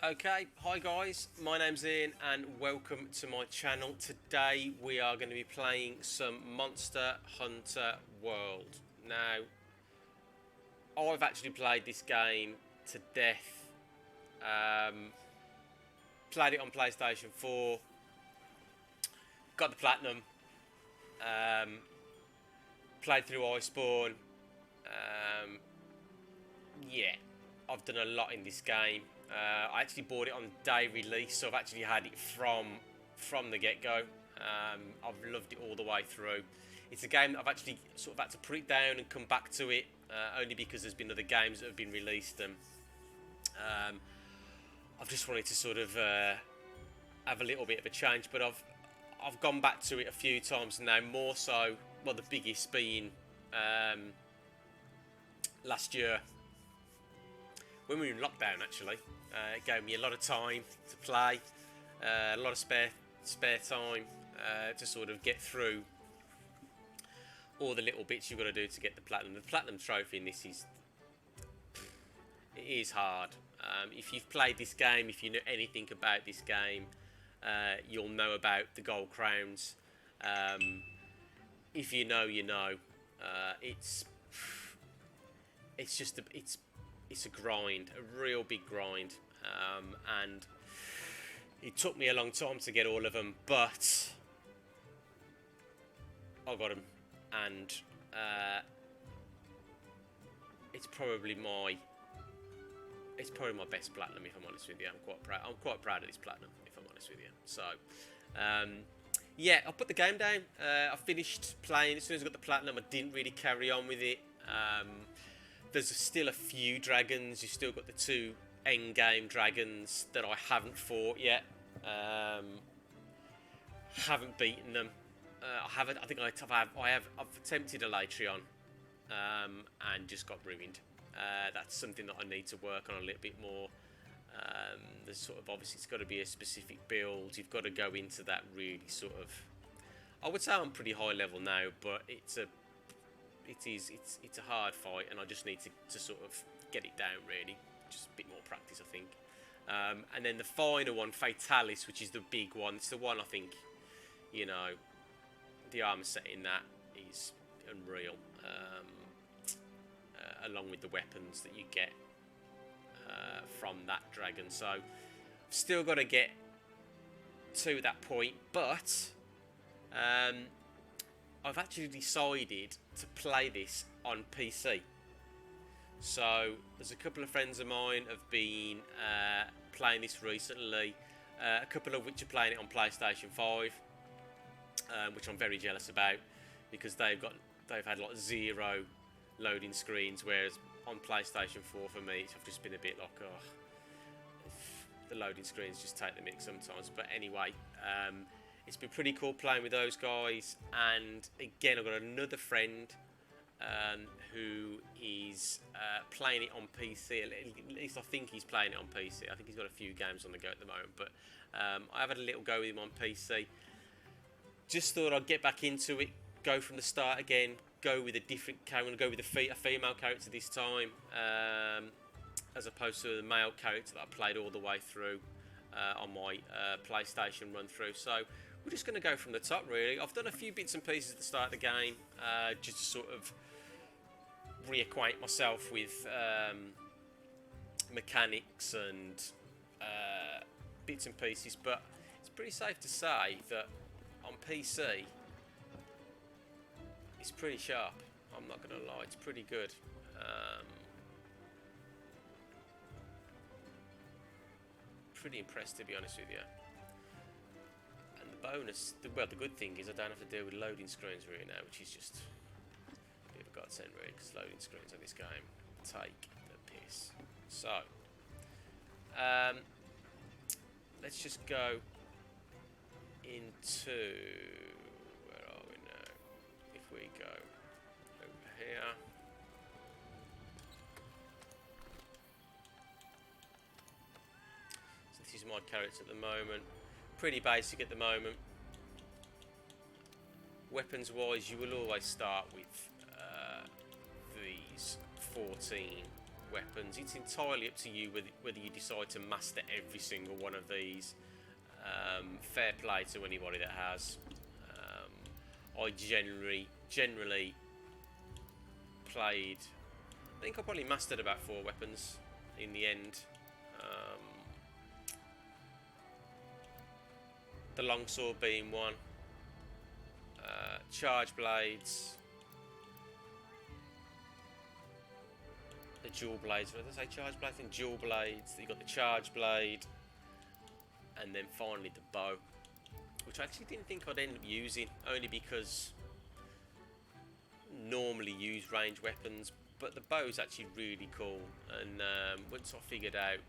Okay, hi guys, my name's Ian and welcome to my channel. Today we are going to be playing some Monster Hunter World. Now, I've actually played this game to death. Played it on PlayStation 4, got the Platinum, played through Iceborne. Yeah, I've done a lot in this game. I actually bought it on day release, so I've actually had it from the get-go. I've loved it all the way through. It's a game that I've actually sort of had to put it down and come back to it, only because there's been other games that have been released, and I've just wanted to sort of have a little bit of a change. But I've gone back to it a few times now, more so. Well, the biggest being last year, when we were in lockdown. Actually, it gave me a lot of time to play, a lot of spare time to sort of get through all the little bits you've got to do to get the platinum. The platinum trophy in this is hard. If you've played this game, if you know anything about this game, you'll know about the gold crowns. If you know, you know. It's just it's a grind, a real big grind, and it took me a long time to get all of them, but I got them, and it's probably my best platinum, if I'm honest with you. I'm quite proud of this platinum, if I'm honest with you. So yeah, I put the game down. I finished playing as soon as I got the platinum. I didn't really carry on with it. There's still a few dragons. You've still got the two end game dragons that I haven't fought yet. Haven't beaten them. I think I've attempted a Latreon, and just got ruined. That's something that I need to work on a little bit more. There's sort of, obviously it's got to be a specific build. You've got to go into that really sort of. I would say I'm pretty high level now, but it's a hard fight, and I just need to sort of get it down, really. Just a bit more practice, I think. And then the final one, Fatalis, which is the big one. It's the one I think, you know, the armor set in that is unreal, along with the weapons that you get from that dragon. So I've still got to get to that point, but I've actually decided to play this on PC. So there's a couple of friends of mine have been playing this recently, a couple of which are playing it on PlayStation 5, which I'm very jealous about, because they've had like 0 loading screens, whereas on PlayStation 4 for me I've just been a bit like, oh, the loading screens just take the mix sometimes. But anyway, it's been pretty cool playing with those guys. And again, I've got another friend who is playing it on PC. At least I think he's playing it on PC. I think he's got a few games on the go at the moment, but I've had a little go with him on PC. Just thought I'd get back into it, go from the start again, go with a different character. I'm going to go with a female character this time, as opposed to the male character that I played all the way through on my PlayStation run through. So we're just going to go from the top, really. I've done a few bits and pieces at the start of the game, just to sort of reacquaint myself with mechanics and bits and pieces. But it's pretty safe to say that on PC, it's pretty sharp. I'm not going to lie, it's pretty good. Pretty impressed, to be honest with you. And the bonus, the good thing is I don't have to deal with loading screens really now, which is just a bit of a godsend, really, because loading screens on this game take the piss. So let's just go into, where are we now? If we go over here, so this is my character at the moment. Pretty basic at the moment. Weapons wise, you will always start with these 14 weapons. It's entirely up to you whether you decide to master every single one of these. Fair play to anybody that has. I generally played. I think I probably mastered about 4 weapons in the end. The longsword being one. Charge blades. The dual blades. What did I say? Charge blades and dual blades. You got the charge blade. And then finally the bow, which I actually didn't think I'd end up using, only because normally use range weapons, but the bow is actually really cool. And once I figured out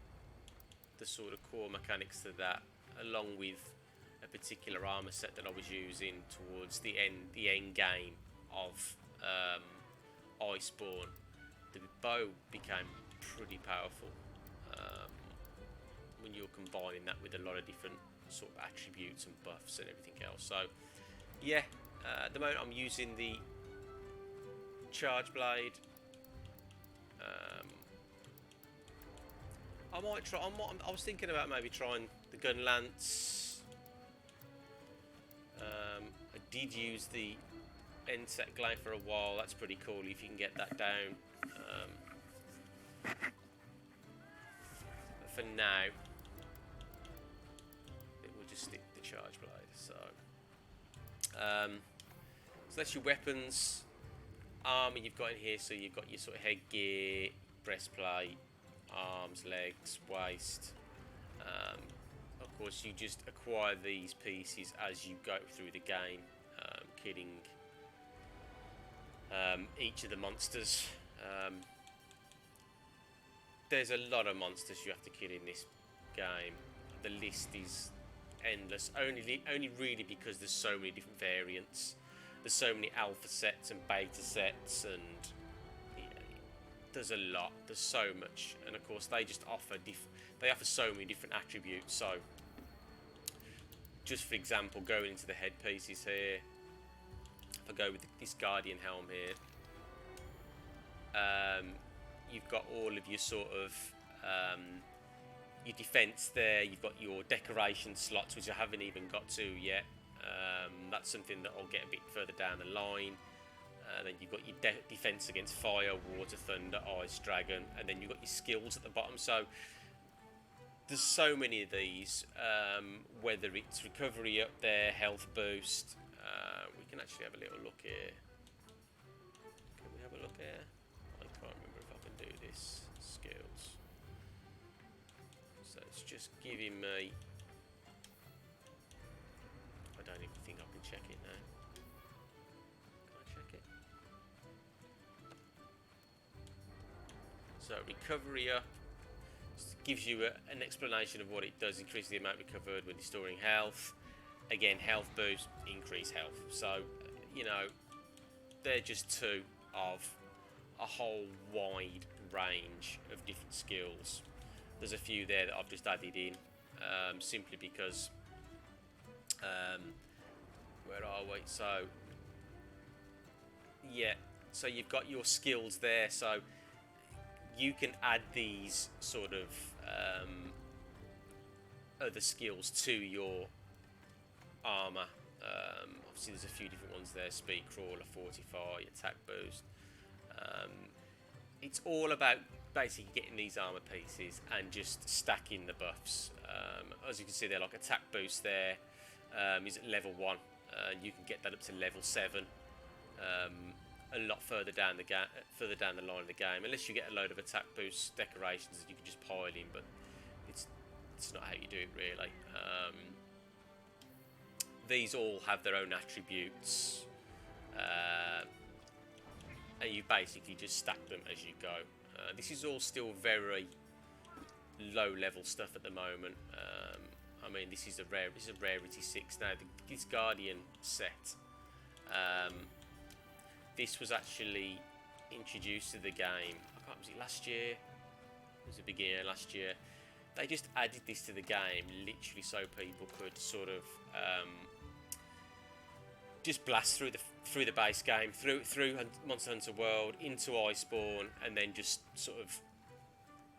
the sort of core mechanics to that, along with a particular armor set that I was using towards the end game of Iceborne, the bow became pretty powerful. When you're combining that with a lot of different sort of attributes and buffs and everything else. So yeah, at the moment I'm using the charge blade. I might try. I was thinking about maybe trying the gun lance. I did use the end set glaive for a while. That's pretty cool if you can get that down. But for now, we'll just stick the charge blade. So that's your weapons. Armor you've got in here. So you've got your sort of headgear, breastplate, arms, legs, waist. Of course, you just acquire these pieces as you go through the game, killing each of the monsters. There's a lot of monsters you have to kill in this game. The list is endless, only really because there's so many different variants. There's so many alpha sets and beta sets, and there's a lot. There's so much, and of course they just offer so many different attributes. So, just for example, going into the headpieces here, if I go with this Guardian helm here, you've got all of your sort of your defense there. You've got your decoration slots, which I haven't even got to yet. That's something that I'll get a bit further down the line. Then you've got your defense against fire, water, thunder, ice, dragon, and then you've got your skills at the bottom. So there's so many of these, whether it's recovery up there, health boost. We can actually have a little look here. Can we have a look here? I can't remember if I can do this. Skills. So it's just giving me... I don't even think I can check it now. Can I check it? So recovery up gives you an explanation of what it does. Increase the amount recovered when restoring health. Again, health boost, increase health. So, you know, they're just two of a whole wide range of different skills. There's a few there that I've just added in, simply because where are we? So yeah, so you've got your skills there, so you can add these sort of other skills to your armor. Obviously there's a few different ones there: speed, crawler, fortify, attack boost. It's all about basically getting these armor pieces and just stacking the buffs. As you can see there, like attack boost there is at level 1. You can get that up to level 7 a lot further down the line of the game, unless you get a load of attack boost decorations that you can just pile in, but it's not how you do it really. These all have their own attributes, and you basically just stack them as you go. This is all still very low level stuff at the moment. I mean, this is a rarity 6 now. This Guardian set, this was actually introduced to the game. Was it last year? It was the beginning of last year. They just added this to the game, literally, so people could sort of just blast through the base game, through Monster Hunter World into Iceborne, and then just sort of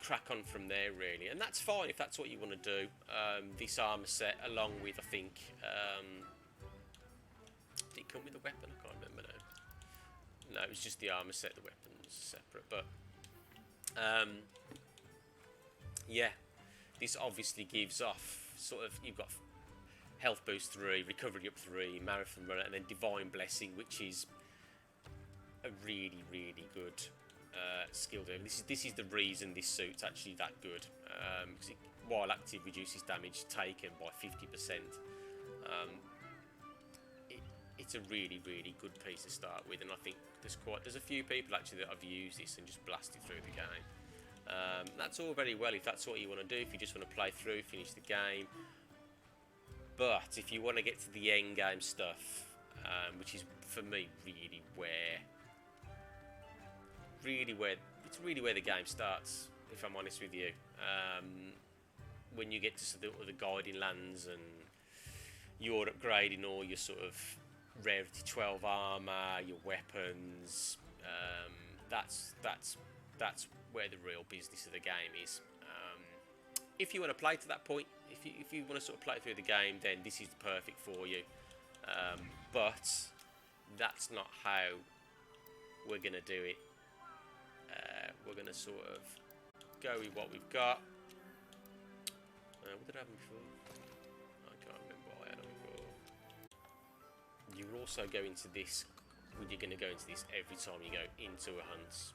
crack on from there, really. And that's fine if that's what you want to do. This armour set, along with, I think, did it come with a weapon? I can't remember now. No, it was just the armour set, the weapons separate. But, yeah, this obviously gives off sort of, you've got health boost 3, recovery up 3, marathon runner, and then divine blessing, which is a really, really good skill doing. This is the reason this suit's actually that good, because while active reduces damage taken by 50%. It's a really, really good piece to start with, and I think there's a few people actually that have used this and just blasted through the game. That's all very well if that's what you want to do, if you just want to play through, finish the game. But if you want to get to the end game stuff, which is for me it's really where the game starts, if I'm honest with you. When you get to sort of the guiding lands and you're upgrading all your sort of rarity 12 armor, your weapons, that's where the real business of the game is. If you want to play to that point, if you want to sort of play through the game, then this is perfect for you. But that's not how we're going to do it. We're going to sort of go with what we've got. What did I have before? I can't remember what I had before. You also go into this, you're going to go into this every time you go into a hunt.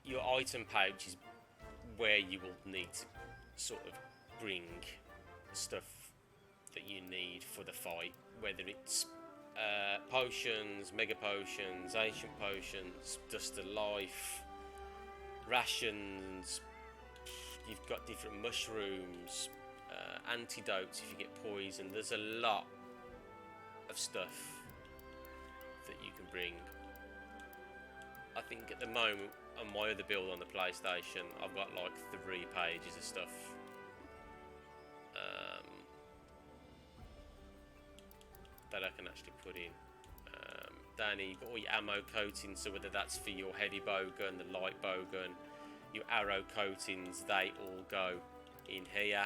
Your item pouch is where you will need to sort of bring stuff that you need for the fight, whether it's potions, mega potions, ancient potions, dust of life, rations. You've got different mushrooms, antidotes if you get poisoned. There's a lot of stuff that you can bring. I think at the moment on my other build on the PlayStation, I've got like 3 pages of stuff. That I can actually put in. Down here you've got all your ammo coatings, so whether that's for your heavy bowgun, the light bowgun, your arrow coatings, they all go in here.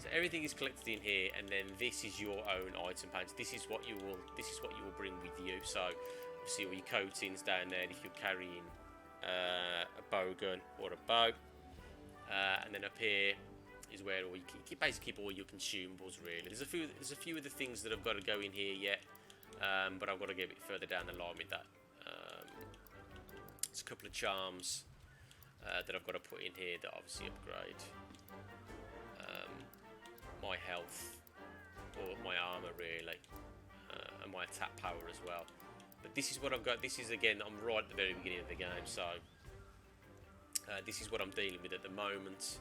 So everything is collected in here, and then this is your own item pouch. This is what you will bring with you. So obviously all your coatings down there if you're carrying a bowgun or a bow, and then up here is where all you basically keep all your consumables. Really, there's a few of the things that I've got to go in here yet, but I've got to get a bit further down the line with that. There's a couple of charms that I've got to put in here that obviously upgrade my health or my armor really, and my attack power as well. But this is what I've got. This is, again, I'm right at the very beginning of the game, so this is what I'm dealing with at the moment.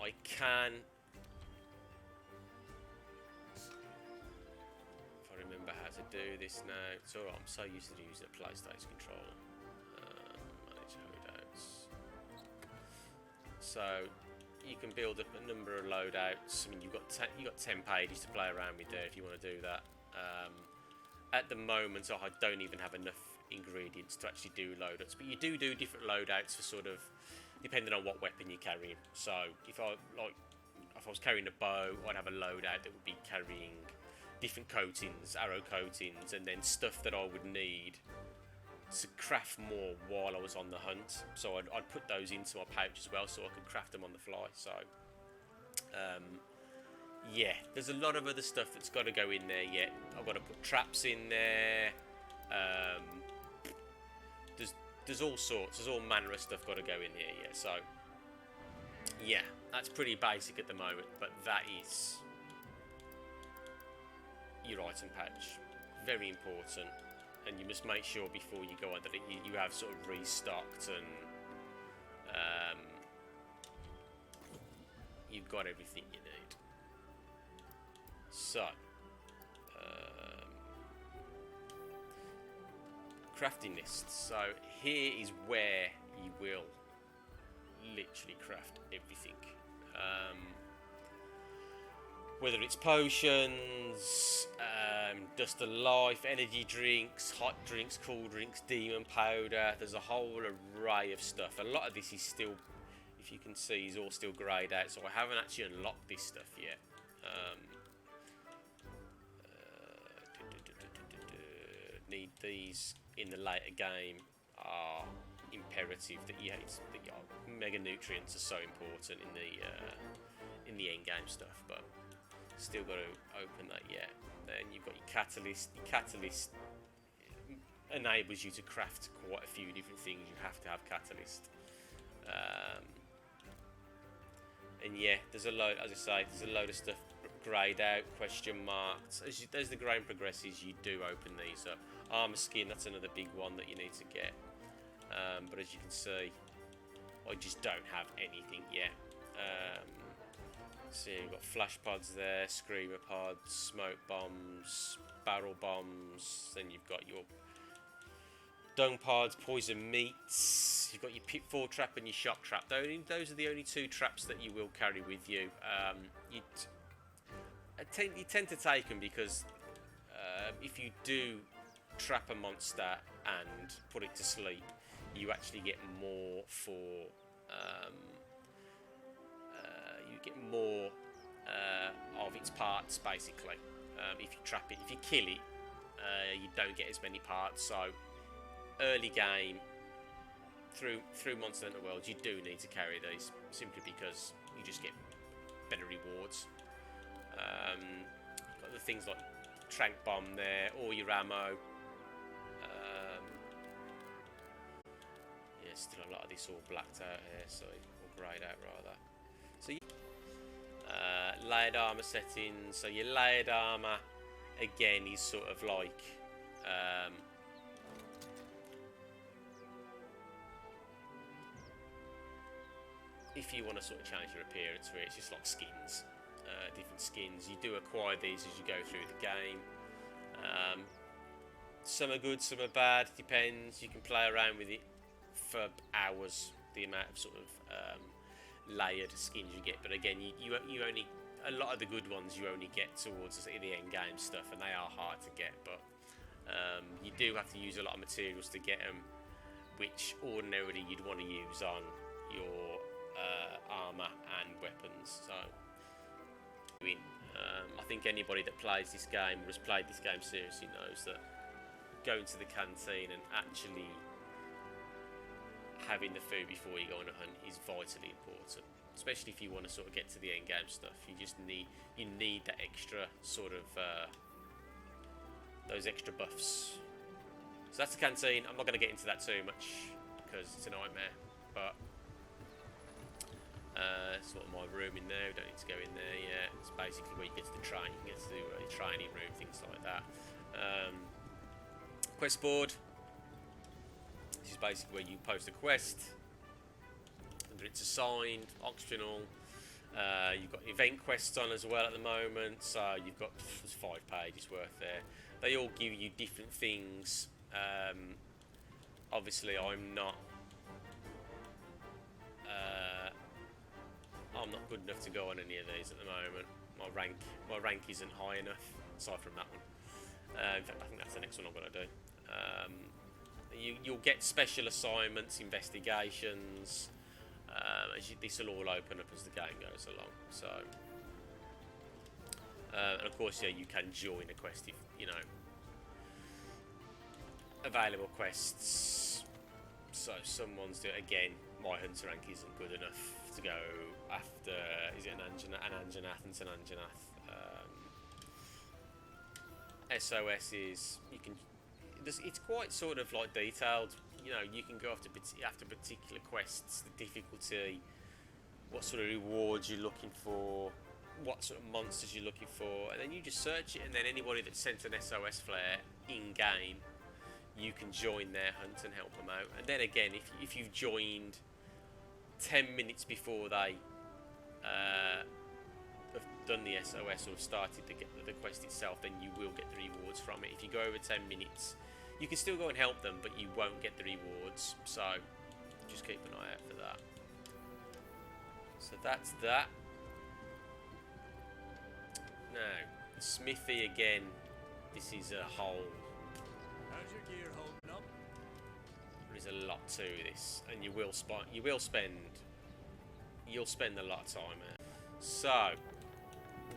I can, if I remember how to do this now. It's alright, I'm so used to using a PlayStation controller. Manage loadouts. So you can build up a number of loadouts. I mean, you've got 10 pages to play around with there if you want to do that. At the moment, I don't even have enough ingredients to actually do loadouts, but you do different loadouts for sort of depending on what weapon you're carrying. So if I was carrying a bow, I'd have a loadout that would be carrying different coatings, arrow coatings, and then stuff that I would need to craft more while I was on the hunt. So I'd put those into my pouch as well, so I could craft them on the fly. So yeah, there's a lot of other stuff that's got to go in there yet. I've got to put traps in there. There's all sorts, there's all manner of stuff got to go in here, yeah. So yeah, that's pretty basic at the moment, but that is your item pouch. Very important, and you must make sure before you go on that you have sort of restocked and you've got everything you need. So Craftiness. So here is where you will literally craft everything. whether it's potions, dust of life, energy drinks, hot drinks, cool drinks, demon powder. There's a whole array of stuff. A lot of this is still, if you can see, is all still greyed out, so I haven't actually unlocked this stuff yet. Need these in the later game are imperative. That mega nutrients are so important in the end game stuff, but still got to open that yet. Then you've got your catalyst. Your catalyst enables you to craft quite a few different things. You have to have catalyst. And yeah, there's a load, as I say, there's a load of stuff greyed out, question marks. As the game progresses, you do open these up. Armor skin, that's another big one that you need to get. But as you can see, I just don't have anything yet. So you've got flash pods there, screamer pods, smoke bombs, barrel bombs. Then you've got your dung pods, poison meats. You've got your pitfall trap and your shock trap. Those are the only two traps that you will carry with you. You tend to take them because if you do trap a monster and put it to sleep, you actually get more for of its parts, basically. If you trap it, if you kill it, you don't get as many parts. So early game, through Monster Hunter World, you do need to carry these simply because you just get better rewards. Got the things like trank bomb there, all your ammo. Yeah, still a lot of this all blacked out here, so or greyed out rather. So layered armor settings. So your layered armor again is sort of like if you want to sort of change your appearance for it, it's just like skins, different skins. You do acquire these as you go through the game. Some are good, some are bad, depends. You can play around with it for hours, the amount of sort of layered skins you get. But again, you only, a lot of the good ones you only get towards the end game stuff, and they are hard to get. But you do have to use a lot of materials to get them, which ordinarily you'd want to use on your armor and weapons. So I think anybody that plays this game or has played this game seriously knows that going to the canteen and actually having the food before you go on a hunt is vitally important, especially if you want to sort of get to the end game stuff. You need that extra sort of those extra buffs. So that's the canteen. I'm not going to get into that too much because it's a nightmare, but sort of my room in there. We don't need to go in there yet. It's basically where you get to the train. You get to the training room, things like that. Quest board. This is basically where you post a quest, whether it's assigned, optional. You've got event quests on as well at the moment, so you've got, there's 5 pages worth there. They all give you different things. Obviously, I'm not good enough to go on any of these at the moment. My rank isn't high enough, aside from that one. In fact, I think that's the next one I'm going to do. You'll get special assignments, investigations. This will all open up as the game goes along. So, and of course, yeah, you can join a quest if you know available quests. So some ones do. Again, my hunter rank isn't good enough to go after. Is it an Anjanath and San Anjanath? SOS is you can. It's quite sort of like detailed. You know, you can go after particular quests, the difficulty, what sort of rewards you're looking for, what sort of monsters you're looking for, and then you just search it. And then anybody that sent an SOS flare in game, you can join their hunt and help them out. And then again, if you've joined 10 minutes before they have done the SOS or started the quest itself, then you will get the rewards from it. If you go over 10 minutes, you can still go and help them, but you won't get the rewards. So just keep an eye out for that. So that's that. Now, Smithy again. This is a whole. How's your gear holding up? There is a lot to this, and you'll spend a lot of time here. So,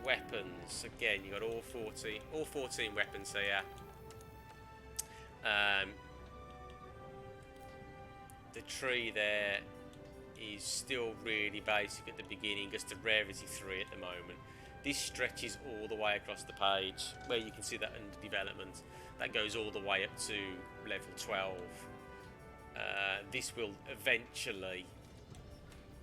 weapons again. You got all 14 weapons here. The tree there is still really basic at the beginning, just to rarity 3 at the moment. This stretches all the way across the page, where you can see that under development. That goes all the way up to level 12. This will eventually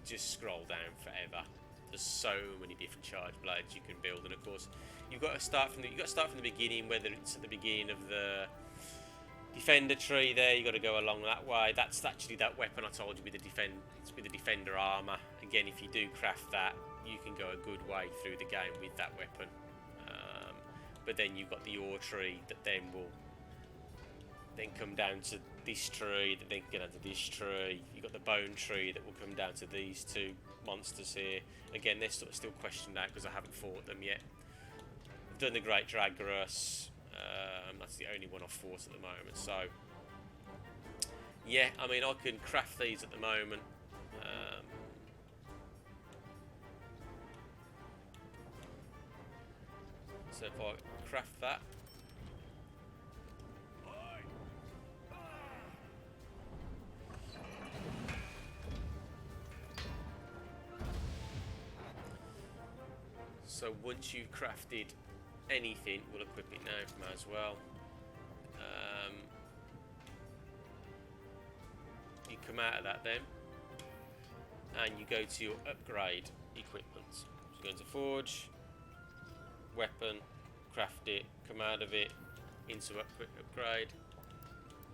just scroll down forever. There's so many different charge blades you can build, and of course, you've got to start from the beginning. Whether it's at the beginning of the defender tree there, you got to go along that way. That's actually that weapon I told you with the defender armor. Again, if you do craft that, you can go a good way through the game with that weapon. But then you've got the ore tree that then will come down to this tree, that then get down to this tree. You've got the bone tree that will come down to these 2 monsters here. Again, they're sort of still questioned out because I haven't fought them yet. I've done the Great Dragarus. That's the only one I've fought at the moment. So, yeah, I mean, I can craft these at the moment. So if I craft that. So once you've crafted anything, we'll equip it now, might as well. You come out of that then, and you go to your upgrade equipment. So you go into Forge, Weapon, craft it, come out of it, into upgrade,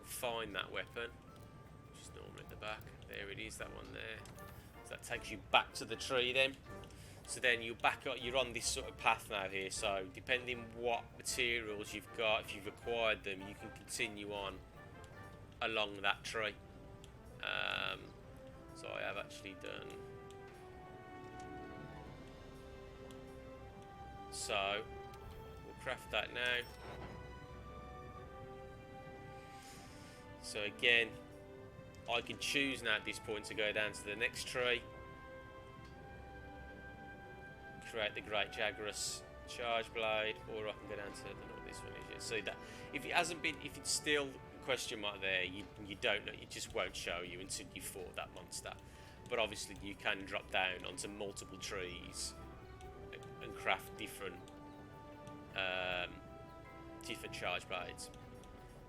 find that weapon, which is normally at the back. There it is, that one there. So that takes you back to the tree then. So then you're on this sort of path now here, so depending what materials you've got, if you've acquired them, you can continue on along that tree. So I have actually done. So we'll craft that now. So again, I can choose now at this point to go down to the next tree. Create the Great Dragarus charge blade, or I can go down to, I don't know what this one is yet. See that if it's still a question mark there, you don't know, it just won't show you until you fought that monster. But obviously you can drop down onto multiple trees and craft different charge blades.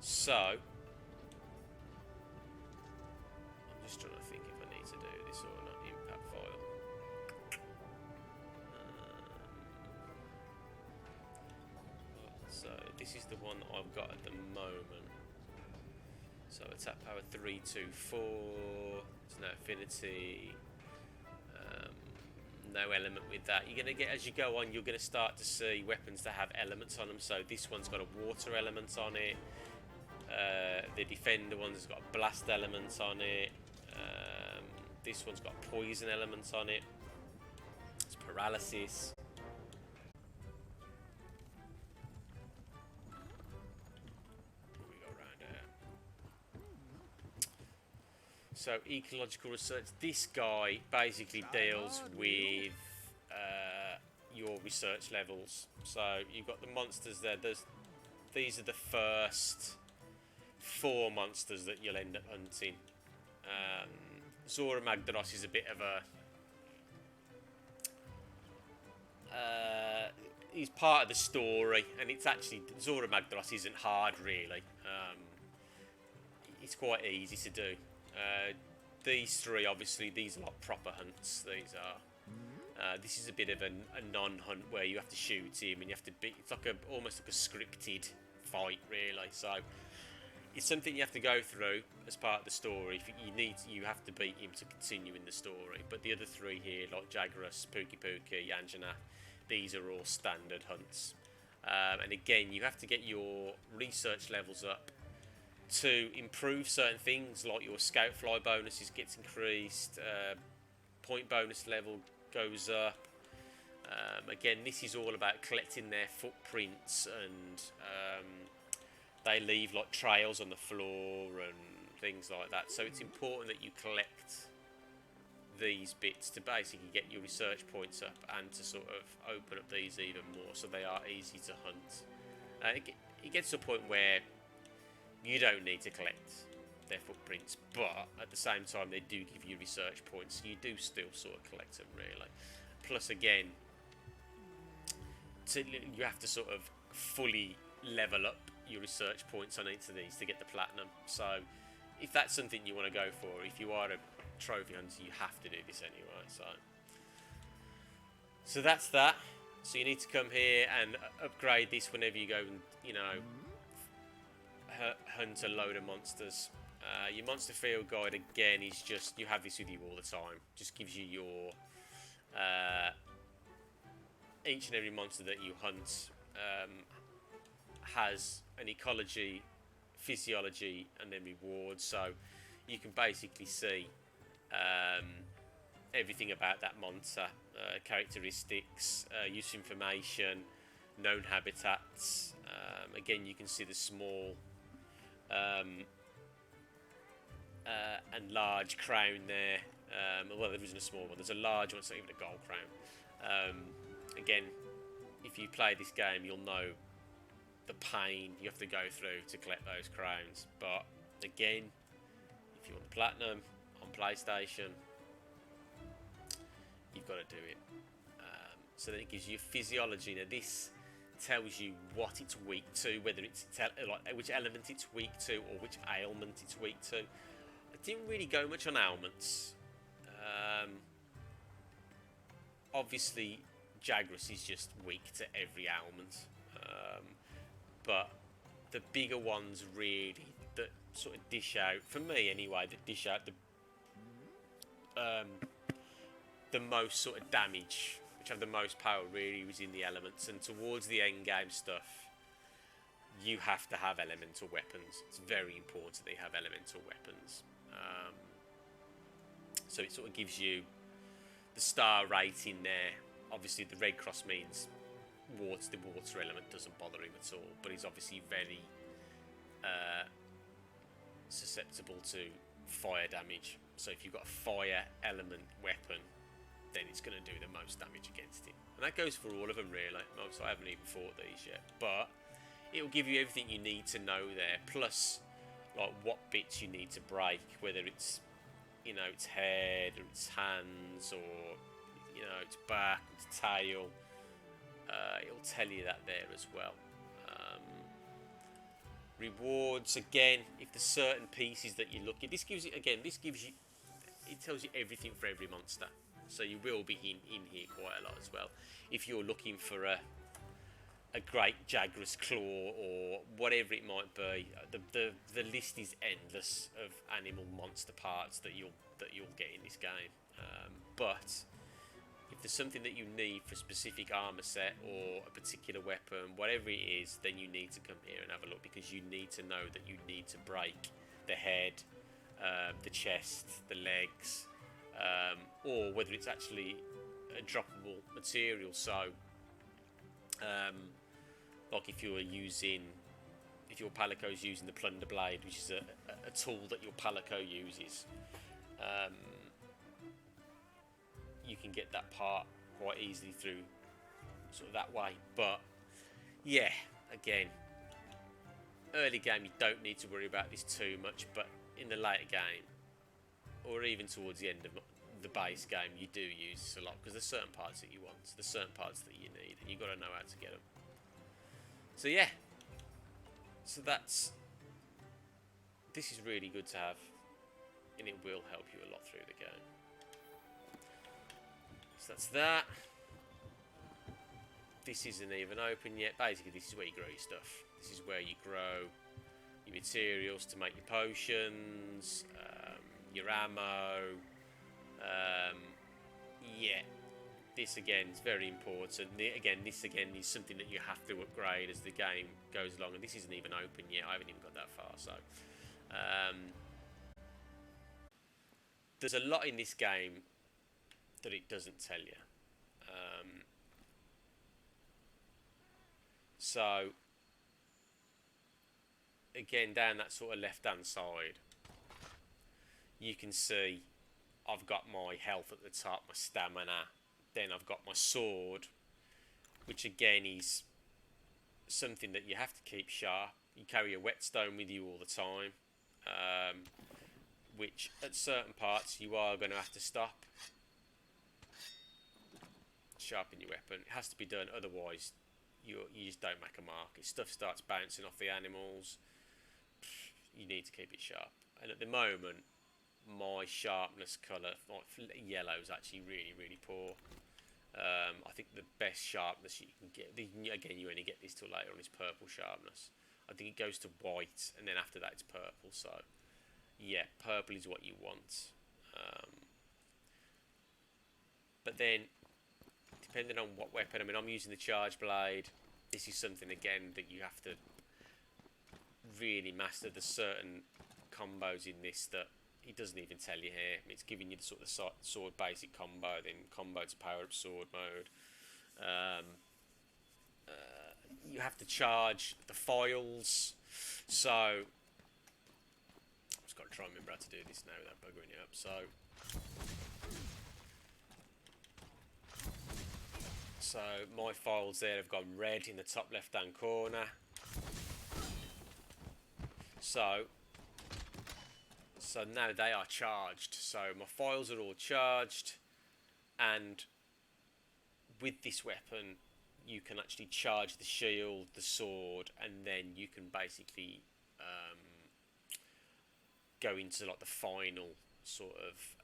So I'm just trying to think if I need to do this or not. Impact file. So this is the one that I've got at the moment. So attack power 3, 2, 4. There's no affinity. No element with that. You're going to get, as you go on, you're going to start to see weapons that have elements on them. So this one's got a water element on it. The defender one's got blast elements on it. This one's got poison elements on it. It's paralysis. What we got around here? So Ecological Research. This guy basically deals with your research levels. So you've got the monsters there. These are the first 4 monsters that you'll end up hunting. Zora Magdalos is a bit of a he's part of the story, and it's actually, Zora Magdalos isn't hard really. It's quite easy to do. These 3, obviously, these are like proper hunts. These are. This is a bit of a non-hunt where you have to shoot him and you have to beat. It's like almost like a scripted fight, really. So it's something you have to go through as part of the story. You have to beat him to continue in the story. But the other 3 here, like Jagarus, Pookie Pookie, Anjana, these are all standard hunts. And again, you have to get your research levels up to improve certain things, like your scout fly bonuses gets increased, point bonus level goes up, Again, this is all about collecting their footprints, and they leave like trails on the floor and things like that. So it's important that you collect these bits to basically get your research points up and to sort of open up these even more, so they are easy to hunt. It gets to a point where you don't need to collect their footprints, but at the same time they do give you research points, so you do still sort of collect them really. Plus again, you have to sort of fully level up your research points on each of these to get the platinum. So if that's something you want to go for, if you are a trophy hunter, you have to do this anyway. So that's that. So you need to come here and upgrade this whenever you go and, you know, hunt a load of monsters. Your monster field guide again is just, you have this with you all the time. Just gives you your each and every monster that you hunt has an ecology, physiology, and then rewards. So you can basically see everything about that monster, characteristics, use information, known habitats. Again, you can see the small and large crown there. Well, there isn't a small one, there's a large one, it's not even a gold crown. Again, if you play this game, you'll know the pain you have to go through to collect those crowns. But again, if you want the platinum on PlayStation, you've got to do it. So then it gives you physiology. Now this tells you what it's weak to, whether it's like which element it's weak to or which ailment it's weak to. I didn't really go much on ailments. Obviously Jagras is just weak to every ailment, but the bigger ones really that sort of dish out, for me anyway, that dish out the most sort of damage, which have the most power, really was in the elements. And towards the end game stuff, you have to have elemental weapons. It's very important that they have elemental weapons. So it sort of gives you the star rating there. Obviously the red cross means the water element doesn't bother him at all, but he's obviously very susceptible to fire damage. So if you've got a fire element weapon, then it's going to do the most damage against him. And that goes for all of them really. So I haven't even fought these yet, but it'll give you everything you need to know there, plus like what bits you need to break, whether it's, you know, its head or its hands, or, you know, its back, its tail. It'll tell you that there as well. Rewards again, if there's certain pieces that you look at, this gives you, it tells you everything for every monster. So you will be in here quite a lot as well. If you're looking for a great Jagras claw or whatever it might be, the list is endless of animal monster parts that you'll get in this game. But if there's something that you need for a specific armor set or a particular weapon, whatever it is, then you need to come here and have a look, because you need to know that you need to break the head, the chest, the legs, or whether it's actually a droppable material. So like if your Palico's using the plunder blade, which is a tool that your Palico uses, you can get that part quite easily through sort of that way. But yeah, again, early game you don't need to worry about this too much, but in the later game, or even towards the end of the base game, you do use this a lot, because there's certain parts that you want, there's certain parts that you need, and you've got to know how to get them. So yeah, so this is really good to have, and it will help you a lot through the game. So that's that. This isn't even open yet. Basically this is where you grow your stuff. This is where you grow your materials to make your potions, your ammo. Yeah, this again is very important. This again is something that you have to upgrade as the game goes along, and this isn't even open yet. I haven't even got that far. So there's a lot in this game that it doesn't tell you. So again, down that sort of left hand side, you can see I've got my health at the top, my stamina, then I've got my sword, which again is something that you have to keep sharp. You carry a whetstone with you all the time, which at certain parts you are going to have to stop, sharpen your weapon. It has to be done, otherwise you just don't make a mark. If stuff starts bouncing off the animals, you need to keep it sharp. And at the moment, my sharpness colour, like yellow, is actually really poor. I think the best sharpness you can get, again you only get this till later on, is purple sharpness. I think it goes to white and then after that it's purple. So yeah, purple is what you want. But then depending on what weapon, I mean, I'm using the charge blade. This is something again that you have to really master. There's certain combos in this that it doesn't even tell you here. It's giving you the sort of sword basic combo, then combo to power up sword mode. You have to charge the files. So I've just got to try and remember how to do this now without buggering it up. So my files there have gone red in the top left hand corner. So now they are charged. So my files are all charged, and with this weapon you can actually charge the shield, the sword, and then you can basically go into like the final sort of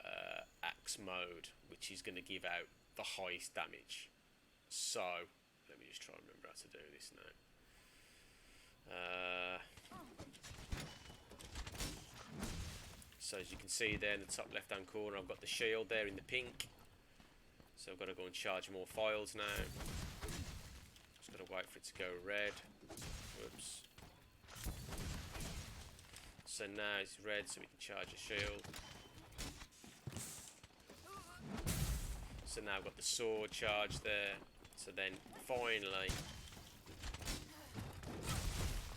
axe mode, which is going to give out the highest damage. So let me just try and remember how to do this now. So as you can see there in the top left hand corner, I've got the shield there in the pink. So I've got to go and charge more files now. Just got to wait for it to go red. Whoops. So now it's red, so we can charge a shield. So now I've got the sword charged there. So then finally,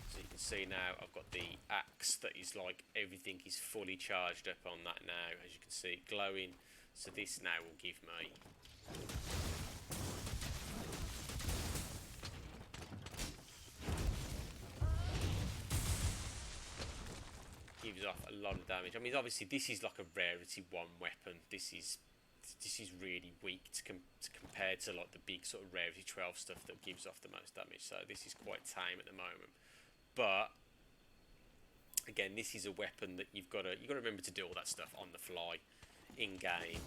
so you can see now I've got the axe that is like everything is fully charged up on that now. As you can see, glowing. So this now will give me off a lot of damage. I mean, obviously this is like a rarity 1 weapon. This is really weak to compare to like the big sort of rarity 12 stuff that gives off the most damage. So this is quite tame at the moment. But again, this is a weapon that you've got to remember to do all that stuff on the fly in game.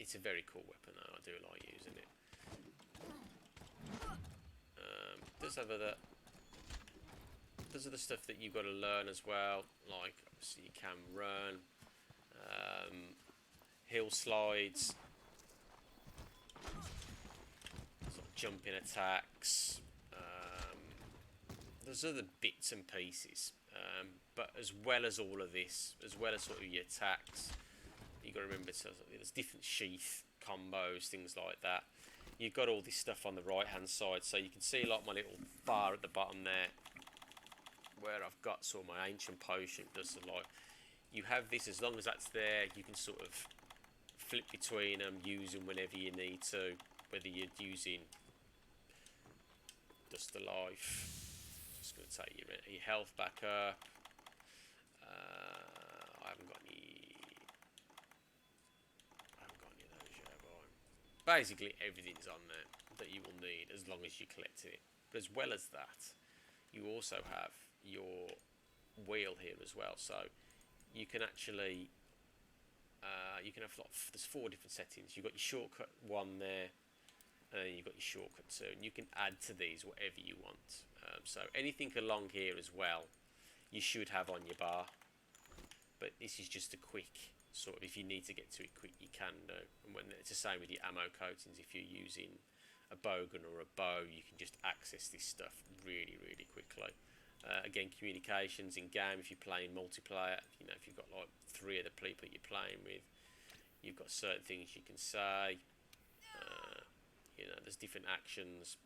It's a very cool weapon though. I do like using it. There's other stuff that you've got to learn as well, like obviously you can run, hill slides, sort of jumping attacks. There's other bits and pieces, but as well as all of this, as well as sort of your attacks, you've got to remember there's different sheath combos, things like that. You've got all this stuff on the right hand side, so you can see like my little bar at the bottom there where I've got sort of my ancient potion. Just like you have this, as long as that's there, you can sort of flip between them, use them whenever you need to, whether you're using Dust of Life, just going to take your health back up. I haven't got any of those yet, have I? Basically everything's on there that you will need as long as you collect it. But as well as that, you also have your wheel here as well, so you can actually you can have there's 4 different settings. You've got your shortcut 1 there, and then you've got your shortcut 2, and you can add to these whatever you want. So anything along here as well you should have on your bar, but this is just a quick sort of, if you need to get to it quick you can do. And when it's the same with your ammo coatings, if you're using a bowgun or a bow, you can just access this stuff really quickly. Again, communications in game, if you're playing multiplayer, you know, if you've got like 3 of the people you're playing with, You've got certain things you can say. You know, there's different actions.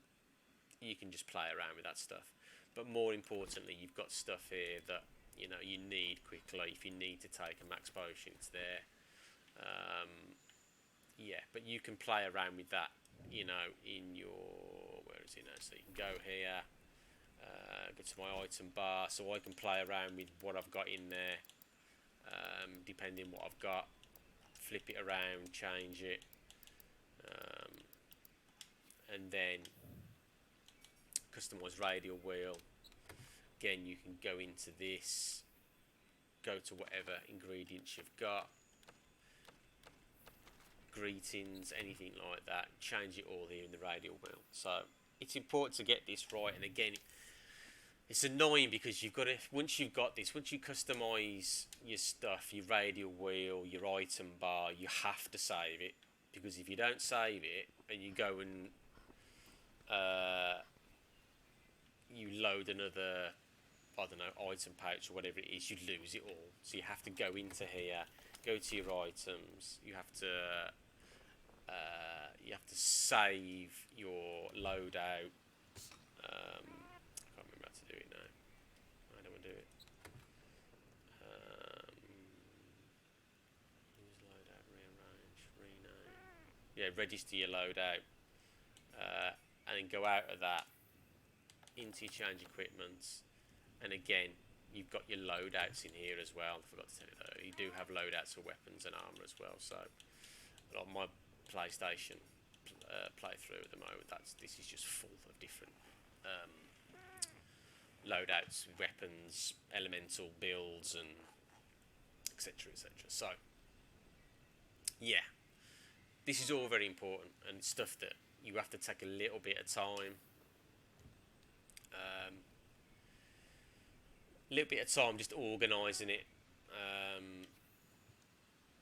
You can just play around with that stuff. But more importantly, you've got stuff here that, you know, you need quickly. If you need to take a max potion, it's there. Yeah, but you can play around with that, you know, in your... Where is it now? So you can go here, go to my item bar, so I can play around with what I've got in there, depending what I've got. Flip it around, change it, and then customize radial wheel. Again, you can go into this, go to whatever ingredients you've got, greetings, anything like that, change it all here in the radial wheel. So it's important to get this right, and again, it's annoying because you've got to, once you've got this, once you customize your stuff, your radial wheel, your item bar, you have to save it, because if you don't save it and you go and you load another, I don't know, item pouch or whatever it is, you lose it all. So you have to go into here, go to your items, you have to save your loadout. I can't remember how to do it now. I don't want to do it. Use loadout, rearrange, rename. Yeah, register your loadout, and then go out of that into your change equipment. And again, you've got your loadouts in here as well. I forgot to tell you that. You do have loadouts for weapons and armor as well. So a lot of my PlayStation playthrough at the moment, this is just full of different loadouts, weapons, elemental builds, and etc. etc. So yeah, this is all very important and stuff that you have to take a little bit of time. Just organising it.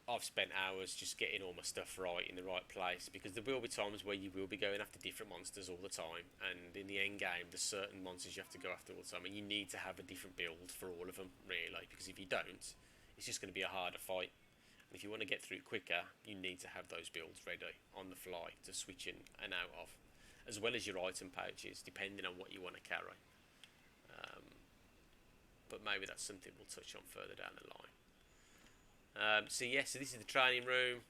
I've spent hours just getting all my stuff right in the right place, because there will be times where you will be going after different monsters all the time, and in the end game there's certain monsters you have to go after all the time, and you need to have a different build for all of them, really, because if you don't, it's just going to be a harder fight. And if you want to get through quicker, you need to have those builds ready on the fly to switch in and out of, as well as your item pouches, depending on what you want to carry. But maybe that's something we'll touch on further down the line. So this is the training room.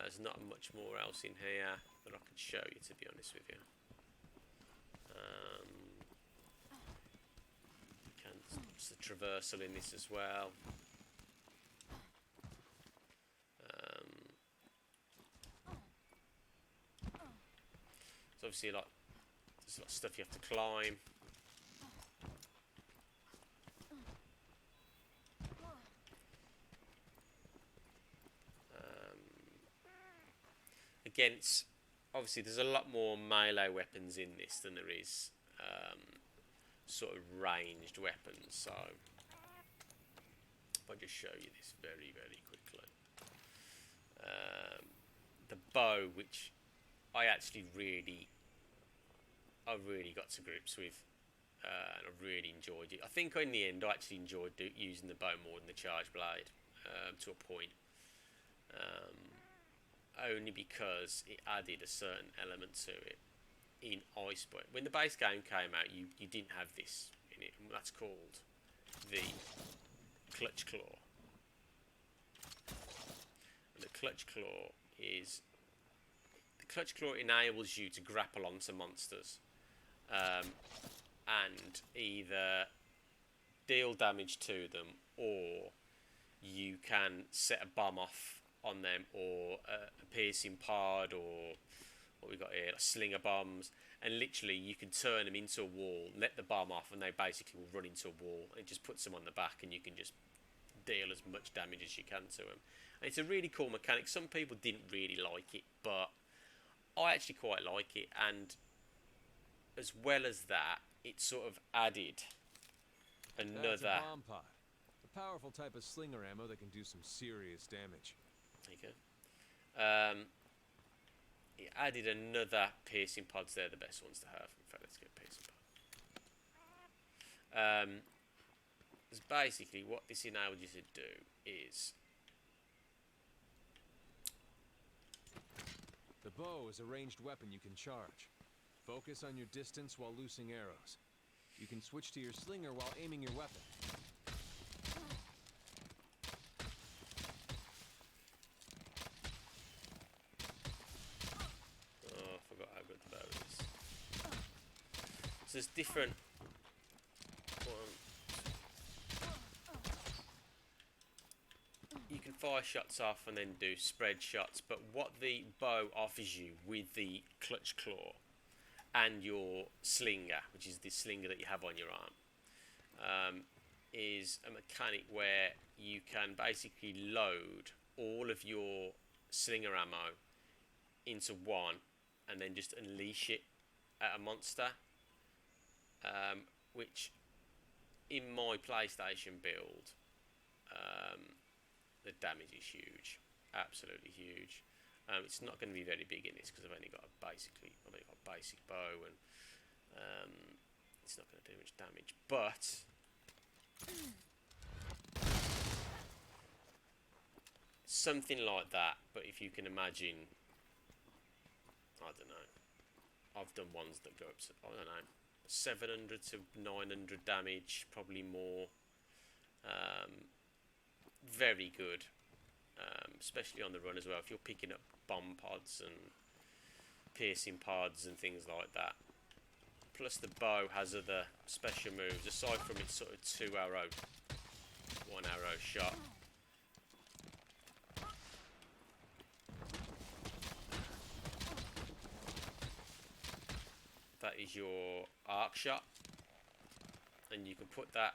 There's not much more else in here that I could show you, to be honest with you. It's the traversal in this as well. So obviously, like, there's a lot of stuff you have to climb. Again, obviously there's a lot more melee weapons in this than there is sort of ranged weapons. So if I just show you this very, very quickly. The bow, which I really got to grips with, and I really enjoyed it. I think in the end I actually enjoyed using the bow more than the charge blade, to a point. Only because it added a certain element to it in Iceberg. When the base game came out, you didn't have this in it, and that's called the Clutch Claw. And the Clutch Claw enables you to grapple onto monsters, and either deal damage to them, or you can set a bomb off on them, or a piercing pod, or what we got here, like slinger bombs, and literally you can turn them into a wall, let the bomb off, and they basically will run into a wall. It just puts them on the back, and you can just deal as much damage as you can to them. And it's a really cool mechanic. Some people didn't really like it, but I actually quite like it. And as well as that, it sort of added another... That's a bomb pod. A powerful type of slinger ammo that can do some serious damage. There you go. It added another piercing pods. They're the best ones to have. In fact, let's get a piercing pod. Because basically what this enabled you to do is The bow is a ranged weapon you can charge. Focus on your distance while loosing arrows. You can switch to your slinger while aiming your weapon. Oh, I forgot how good the bow is. So there's different... You can fire shots off and then do spread shots, but what the bow offers you with the clutch claw and your slinger, which is the slinger that you have on your arm, is a mechanic where you can basically load all of your slinger ammo into one and then just unleash it at a monster, which in my PlayStation build, the damage is huge, absolutely huge. It's not going to be very big in this because I've only got a basic bow, and it's not going to do much damage. But something like that. But if you can imagine, I don't know. I've done ones that go up to, I don't know, 700 to 900 damage, probably more. Very good, especially on the run as well. If you're picking up bomb pods and piercing pods and things like that. Plus the bow has other special moves aside from its sort of 2-arrow, 1-arrow shot. That is your arc shot, and you can put that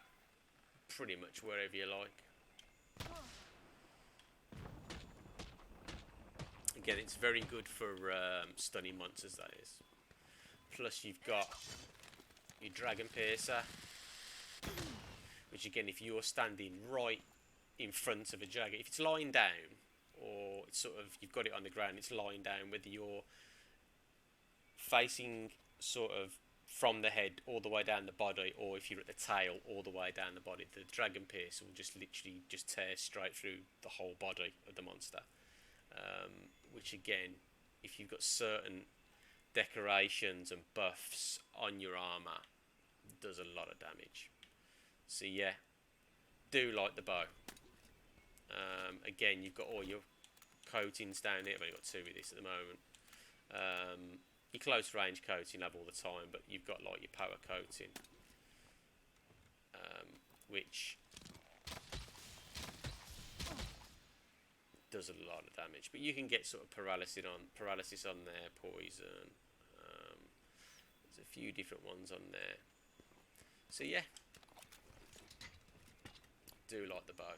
pretty much wherever you like. Again, it's very good for stunning monsters, that is. Plus you've got your Dragon Piercer, which again, if you're standing right in front of a dragon, if it's lying down, or it's sort of, you've got it on the ground, it's lying down, whether you're facing sort of from the head all the way down the body, or if you're at the tail all the way down the body, the Dragon Piercer will just literally just tear straight through the whole body of the monster. Which again, if you've got certain decorations and buffs on your armour, does a lot of damage. So yeah, do like the bow. Again, you've got all your coatings down here. I've only got 2 with this at the moment. Your close range coating you have all the time, but you've got like your power coating, which does a lot of damage. But you can get sort of paralysis on there, poison. There's a few different ones on there. So yeah, do like the bow.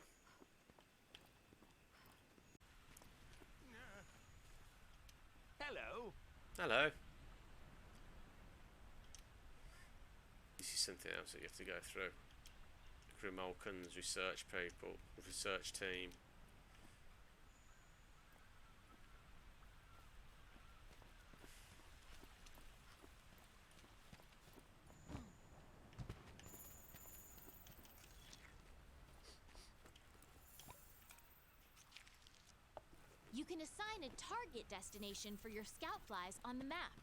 Hello. Hello. This is something else that you have to go through. Grimalkin's research team. You can assign a target destination for your scout flies on the map.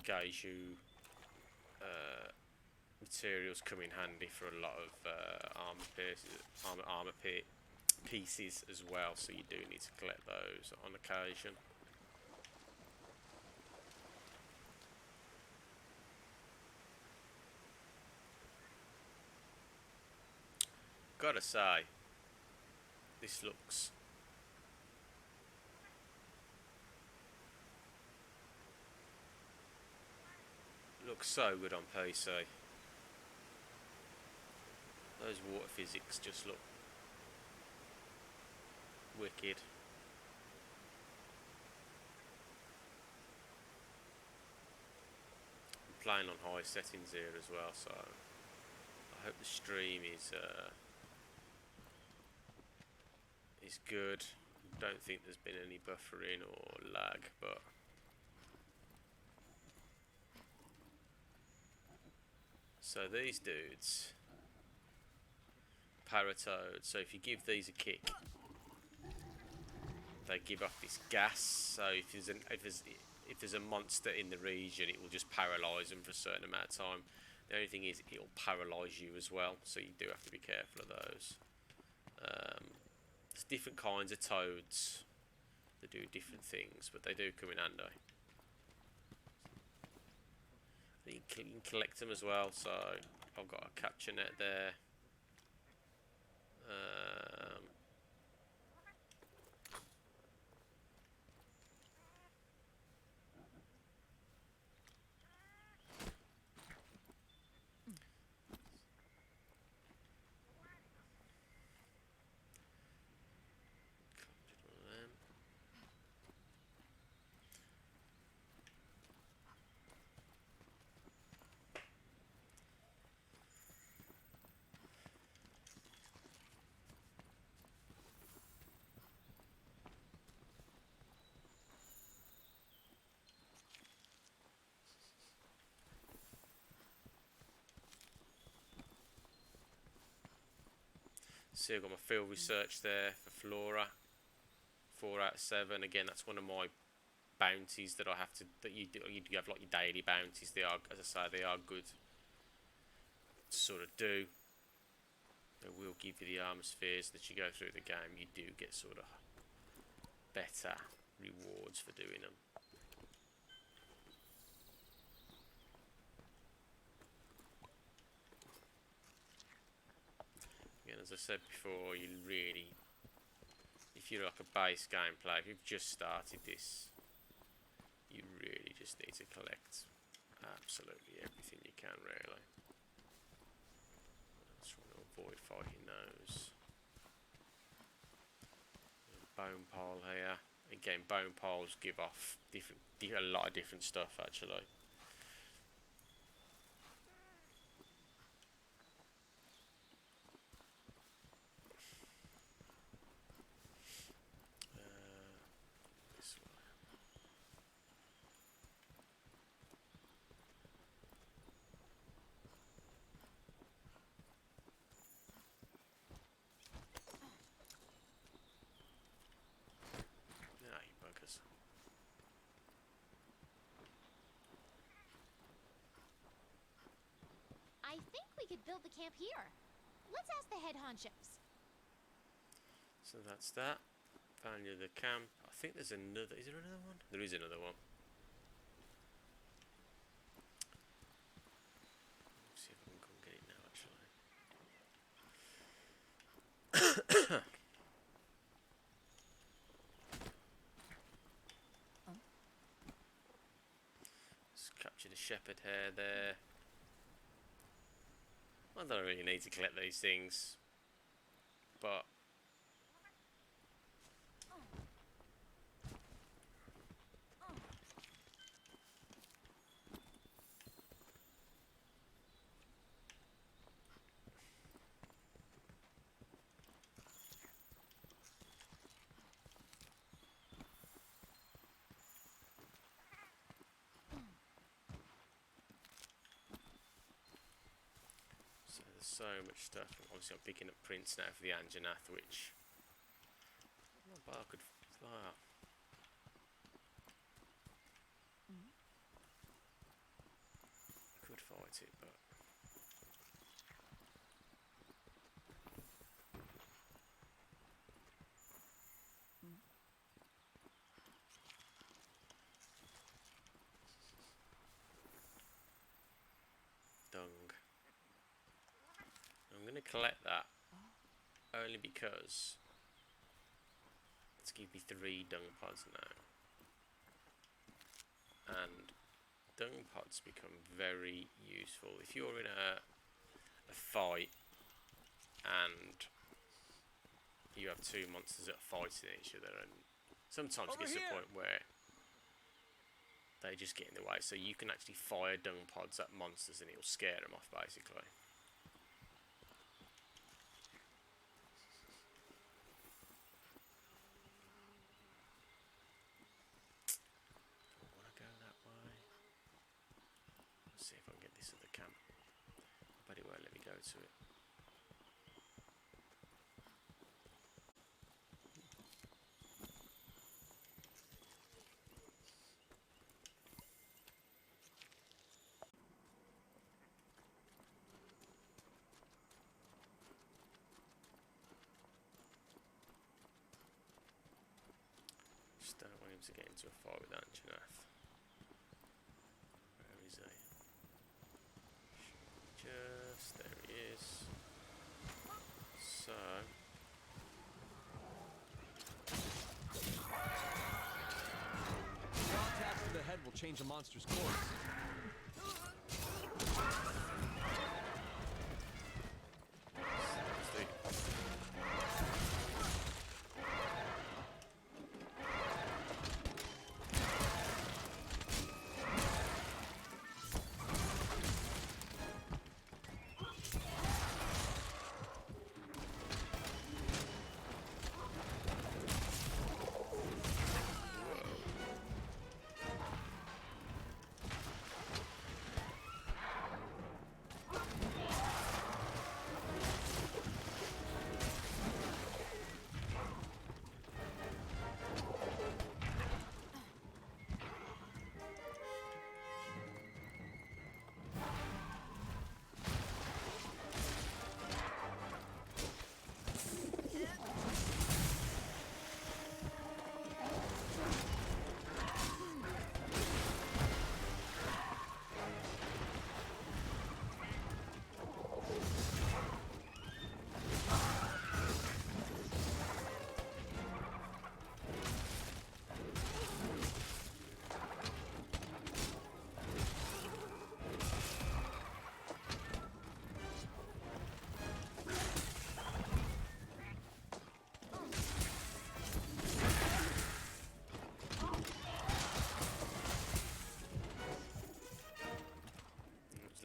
Gaiju materials come in handy for a lot of armor pieces as well, so you do need to collect those on occasion. Gotta say, this looks so good on PC. Those water physics just look wicked. I'm playing on high settings here as well, so I hope the stream is good. Don't think there's been any buffering or lag, but so these dudes, paratoads, so if you give these a kick, they give off this gas. So if there's a monster in the region, it will just paralyse them for a certain amount of time. The only thing is, it'll paralyse you as well, so you do have to be careful of those. There's different kinds of toads that do different things, but they do come in handy. You can collect them as well, so I've got a capture net there. See, I've got my field research there for flora. 4 out of 7. Again, that's one of my bounties that I have to. That you do have like your daily bounties. They are, as I say, they are good to sort of do. They will give you the armor spheres that you go through the game. You do get sort of better rewards for doing them. As I said before, you really, if you're like a base gameplay, if you've just started this, you really just need to collect absolutely everything you can, really. Just want to avoid fighting those. Bone pile here. Again, bone piles give off a lot of different stuff, actually. I think we could build the camp here. Let's ask the head honchos. So that's that. Value of the camp. I think there's another. Is there another one? There is another one. Let's see if I can go and get it now, actually. Let's capture the shepherd hair there. I don't really need to collect these things, but so much stuff. Obviously, I'm picking up prints now for the Anjanath, which but I could fly up. Could fight it, but dung. I'm going to collect that only because it's give me 3 dung pods now, and dung pods become very useful if you're in a fight and you have two monsters that are fighting each other, and sometimes it gets to a point where they just get in the way. So you can actually fire dung pods at monsters and it'll scare them off, basically. I want to go that way. Let's see if I can get this at the camp. I bet it won't let me go to it. Just don't want him to get into a fight with Anjanath. Where is he? Just there he is. So Contacts to the head will change a monster's course.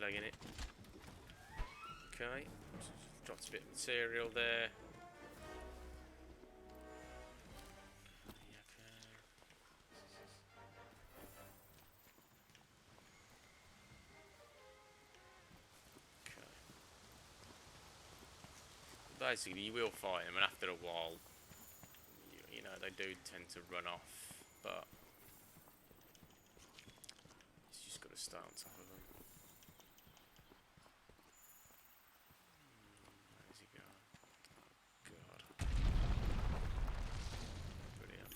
legging it. Okay, dropped a bit of material there. Basically, you will fight them, and after a while, you know, they do tend to run off, but you just got to stay on top of them. Where's he going? Oh, God. Brilliant.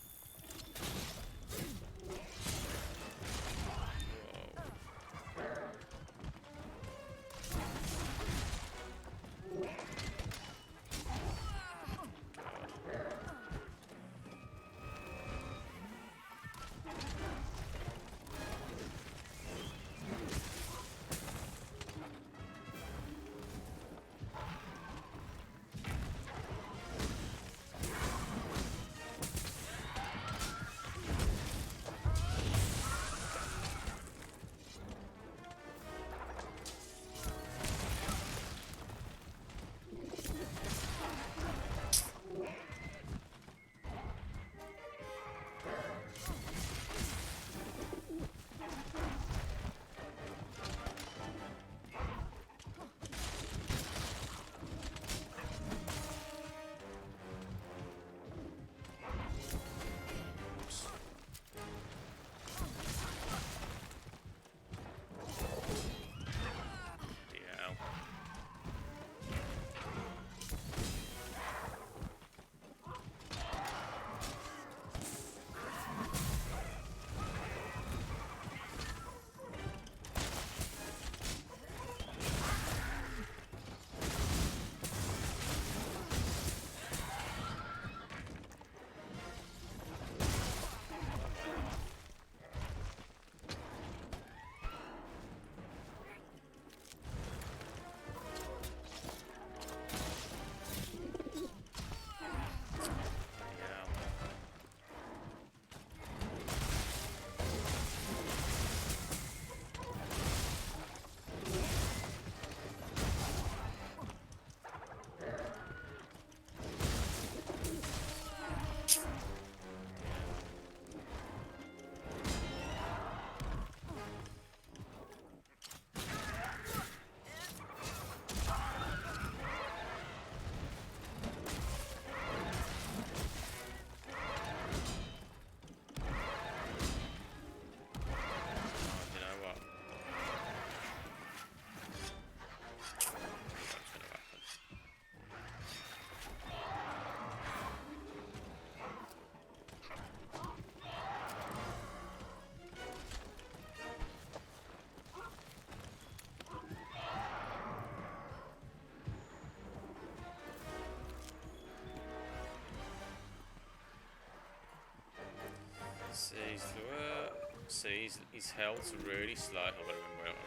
see his health's really slow. I've got to remember,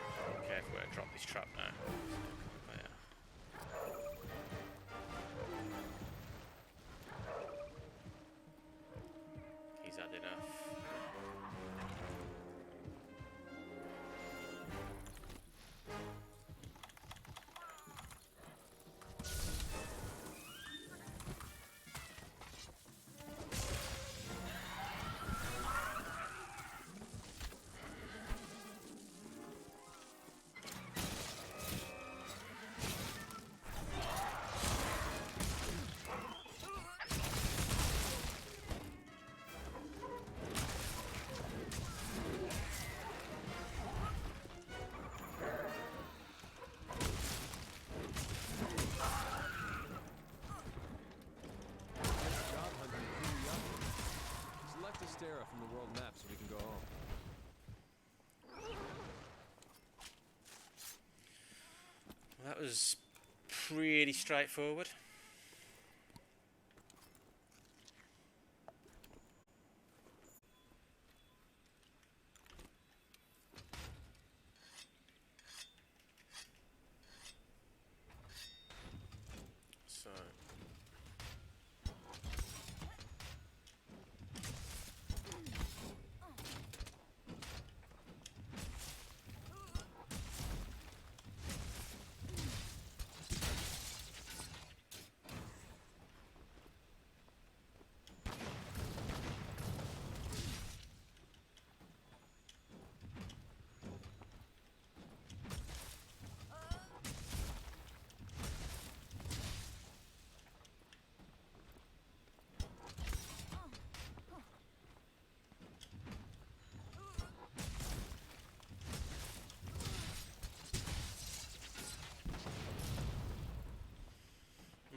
be careful where I drop this trap now. He's had enough. From the world map so we can go home. Well, that was pretty straightforward. So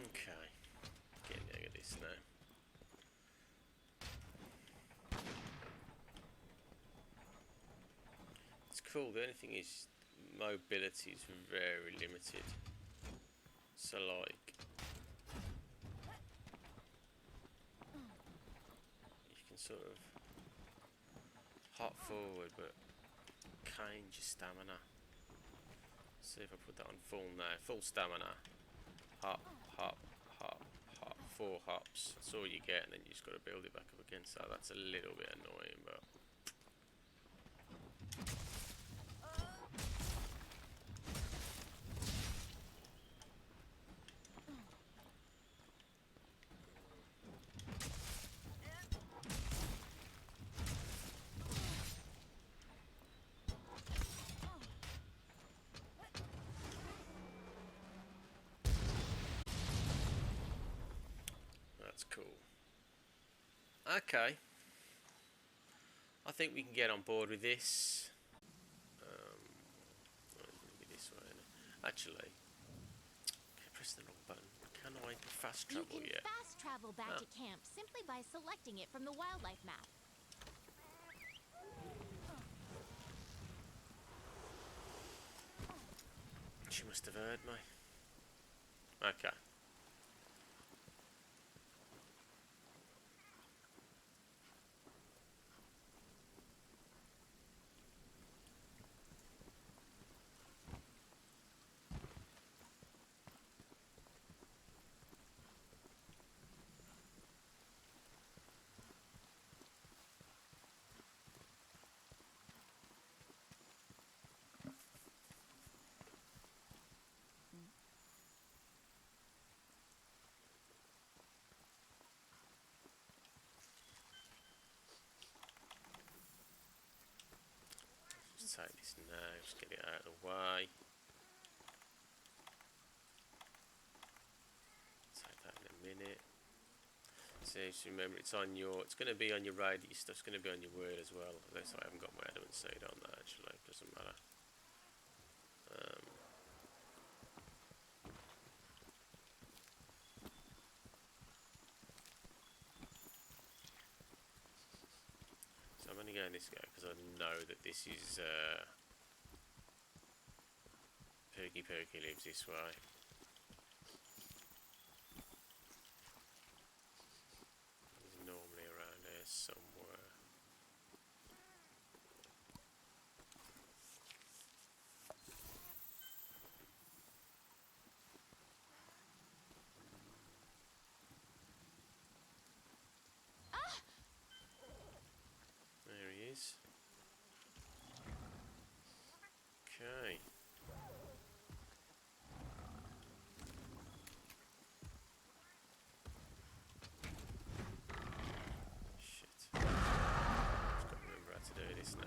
okay, getting the hang of this now. It's cool. The only thing is, mobility is very limited. So like, you can sort of hop forward, but change your stamina. See if I put that on full now. Full stamina. Hop, hop, hop, hop. 4 hops. That's all you get, and then you just got to build it back up again. So that's a little bit annoying, but. That's cool. Okay. I think we can get on board with this. Well, it's gonna be this way, isn't it? Actually, okay, press the wrong button. Can I fast travel You can yet? fast travel back to camp simply by selecting it from the wildlife map. She must have heard me. Okay. Just take this now, just get it out of the way. Take that in a minute. So just remember, it's going to be on your radio stuff. It's going to be on your word as well. Unless I haven't got my adamant seed on that, actually, doesn't matter. So I'm only going this guy because I know that this is Perky lives this way. He's normally around here somewhere. is. Okay. Shit. I've got to remember how to do this now.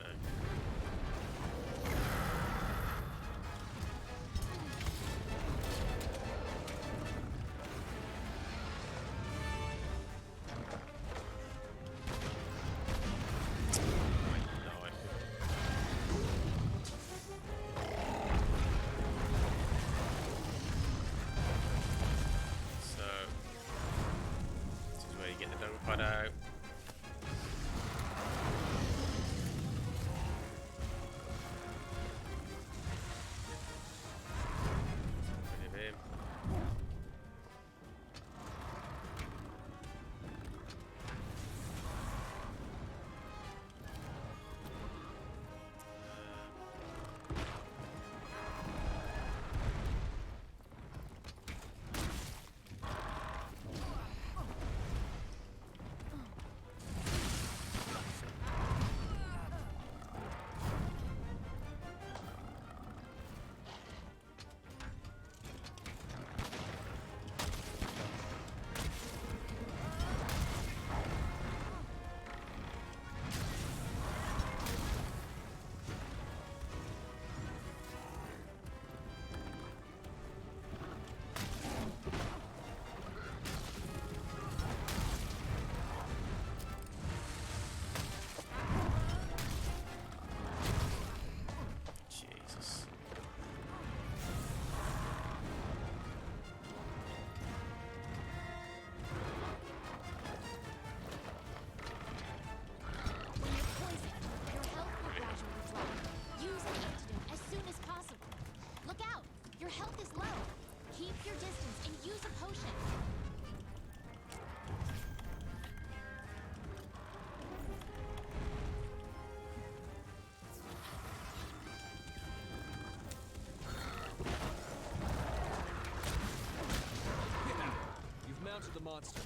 But the monster.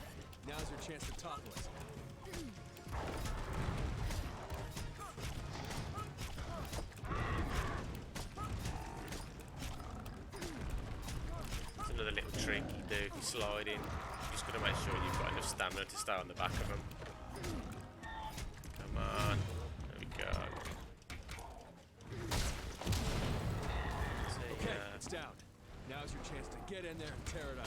Now's your chance to topple it. It's another little trick you do if you slide in. You just got to make sure you've got enough stamina to stay on the back of them. Come on. There we go. Okay, it's down. Now's your chance to get in there and tear it up.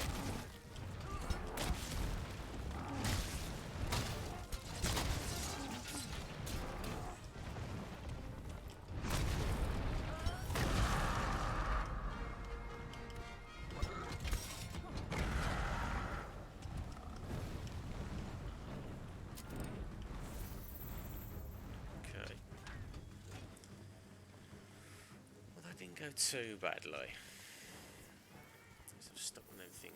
Didn't go too badly. Just stuck them things in.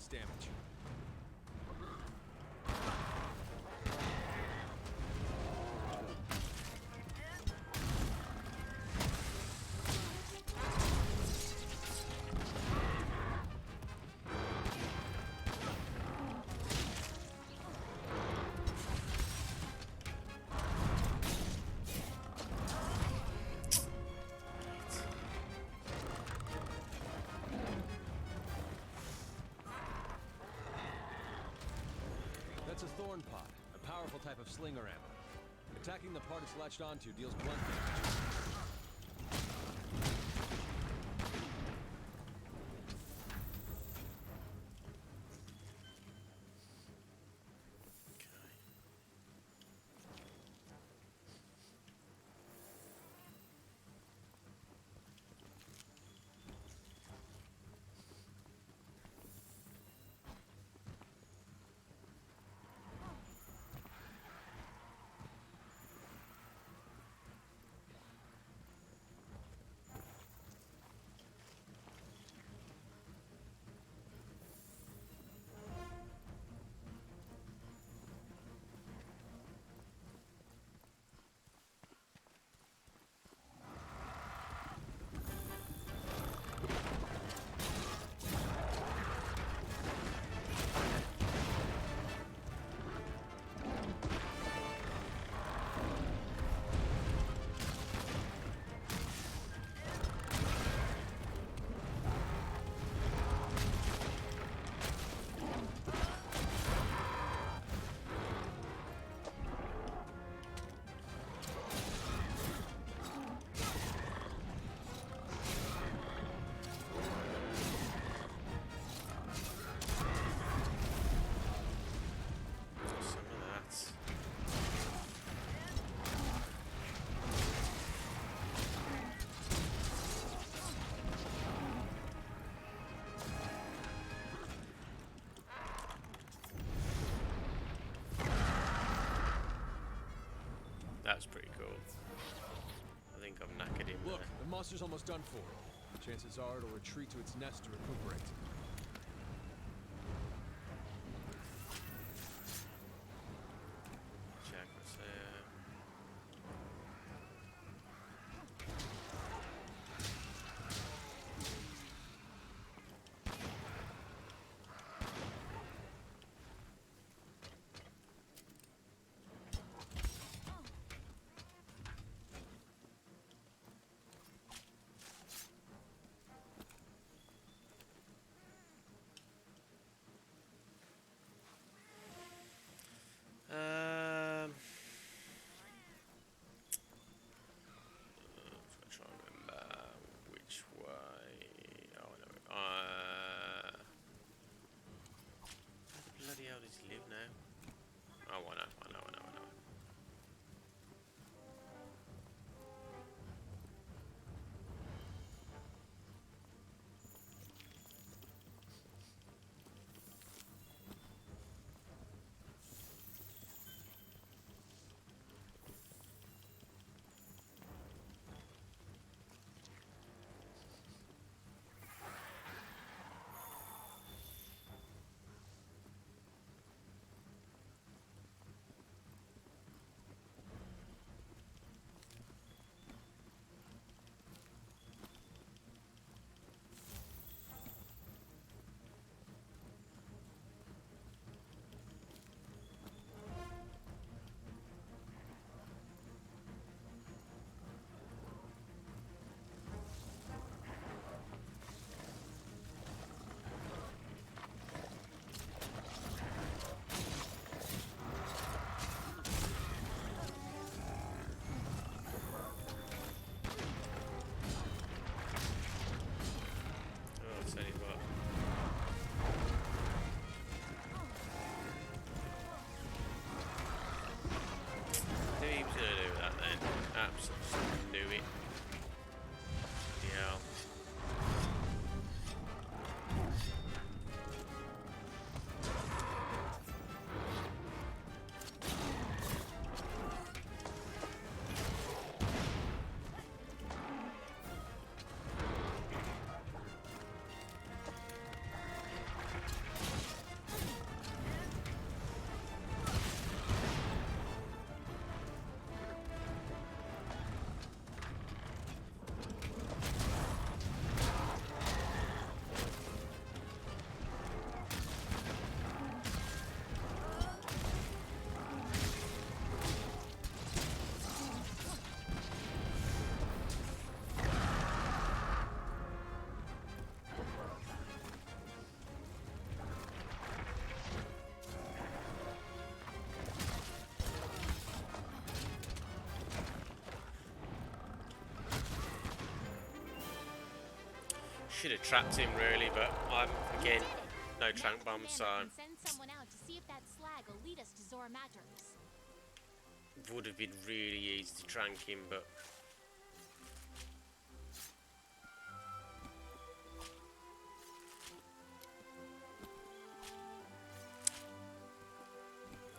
serious damage. That's a thorn pot, a powerful type of slinger ammo. Attacking the part it's latched onto deals blunt damage. That's pretty cool. I think I've knackered him. Look, the monster's almost done for. Chances are it'll retreat to its nest to recuperate. Check what's there. Try and remember which way. Oh no. Where the bloody hell does he live now? Oh, I know. Absolutely knew it. Yeah. Should have trapped him really, but I'm again no Next trank bomb, so command, I can send someone out to see if that slag will lead us to Zora Magdalos. would have been really easy to trank him, but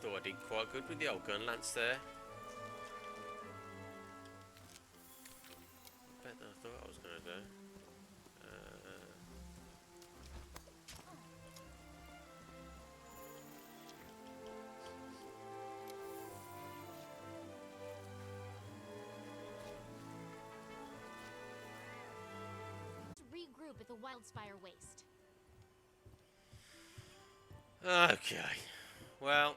thought I did quite good with the old gun lance there. Better than I thought I was gonna do. To regroup at the Wildspire Waste. Okay, well,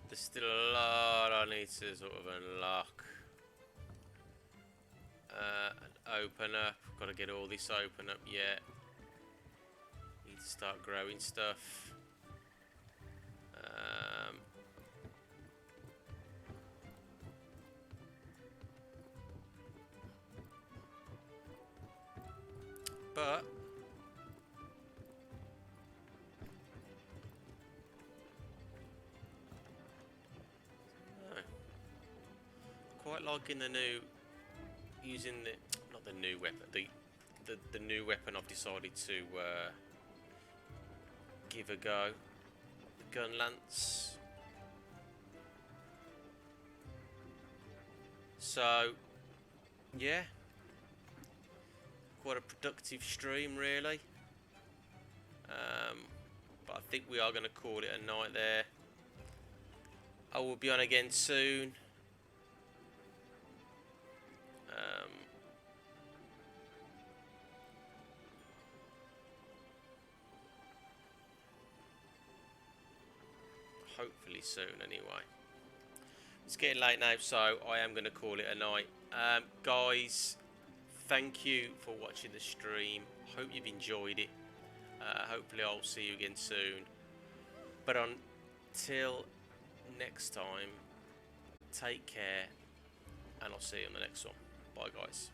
there's still a lot I need to sort of unlock and open up. Got to get all this open up yet. Need to start growing stuff. But quite liking the new, using the, not the new weapon, the new weapon I've decided to give a go, the gun lance. So yeah, quite a productive stream really, but I think we are going to call it a night there. I will be on again soon. Hopefully soon anyway. It's getting late now, so I am going to call it a night. Guys, thank you for watching the stream. Hope you've enjoyed it. Hopefully I'll see you again soon. But until next time, take care, and I'll see you on the next one. Bye guys.